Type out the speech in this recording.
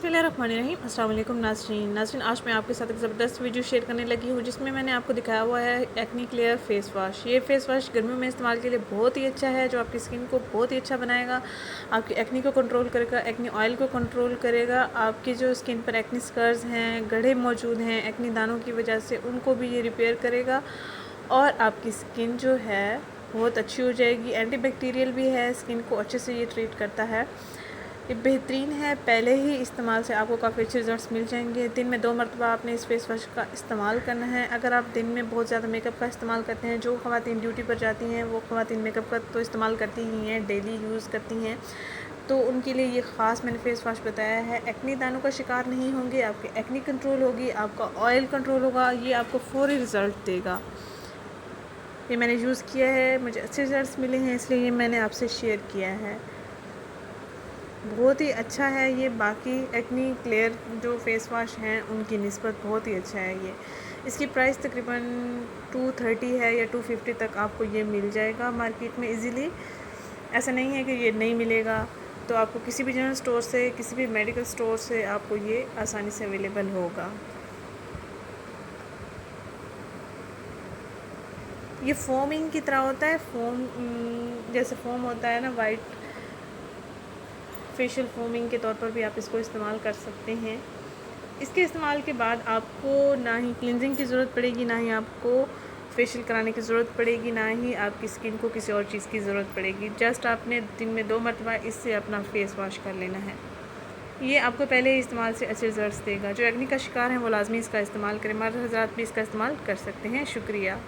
बिस्मिल्लाहिर्रहमानिर्रहीम। अस्सलाम वालेकुम नाज़रीन, आज मैं आपके साथ एक ज़बरदस्त वीडियो शेयर करने लगी हूँ जिसमें मैंने आपको दिखाया हुआ है एक्नी क्लियर फेस वाश। ये फेस वाश गर्मियों में इस्तेमाल के लिए बहुत ही अच्छा है, जो आपकी स्किन को बहुत ही अच्छा बनाएगा, आपकी एक्नी को कंट्रोल करेगा, एक्नी ऑयल को कंट्रोल करेगा, आपकी जो स्किन पर एक्नी स्कर्स हैं, गड्ढे मौजूद हैं एक्नी दानों की वजह से, उनको भी ये रिपेयर करेगा और आपकी स्किन जो है बहुत अच्छी हो जाएगी। एंटीबैक्टीरियल भी है, स्किन को अच्छे से ये ट्रीट करता है। ये बेहतरीन है, पहले ही इस्तेमाल से आपको काफ़ी अच्छे रिज़ल्ट्स मिल जाएंगे। दिन में 2 मरतबा आपने इस फेस वाश का इस्तेमाल करना है। अगर आप दिन में बहुत ज़्यादा मेकअप का इस्तेमाल करते हैं, जो ख़वातीन ड्यूटी पर जाती हैं वो ख़वातीन मेकअप का तो इस्तेमाल करती ही हैं, डेली यूज़ करती हैं, तो उनके लिए ये ख़ास मैंने फ़ेस वाश बताया है। एक्नी दानों का शिकार नहीं होंगे, आपकी एक्नी कंट्रोल होगी, आपका ऑयल कंट्रोल होगा, ये आपको फ़ौरी रिज़ल्ट देगा। ये मैंने यूज़ किया है, मुझे अच्छे रिज़ल्ट्स मिले हैं, इसलिए ये मैंने आपसे शेयर किया है। बहुत ही अच्छा है ये, बाकी एक्नी क्लियर जो फेस वाश हैं उनकी निस्बत बहुत ही अच्छा है ये। इसकी प्राइस तकरीबन 230 है या 250 तक आपको ये मिल जाएगा मार्केट में इजीली। ऐसा नहीं है कि ये नहीं मिलेगा, तो आपको किसी भी जनरल स्टोर से, किसी भी मेडिकल स्टोर से आपको ये आसानी से अवेलेबल होगा। ये फोमिंग की तरह होता है, जैसे फोम होता है ना वाइट, फेशियल फोमिंग के तौर पर भी आप इसको इस्तेमाल कर सकते हैं। इसके इस्तेमाल के बाद आपको ना ही क्लिनजिंग की ज़रूरत पड़ेगी, ना ही आपको फेशियल कराने की ज़रूरत पड़ेगी, ना ही आपकी स्किन को किसी और चीज़ की ज़रूरत पड़ेगी। जस्ट आपने दिन में 2 मरतबा इससे अपना फेस वॉश कर लेना है। ये आपको पहले ही इस्तेमाल से अच्छे रिजल्ट्स देगा। जो एक्नी का शिकार है वो लाजमी इसका इस्तेमाल करें, मर्द हज़रात भी इसका इस्तेमाल कर सकते हैं। शुक्रिया।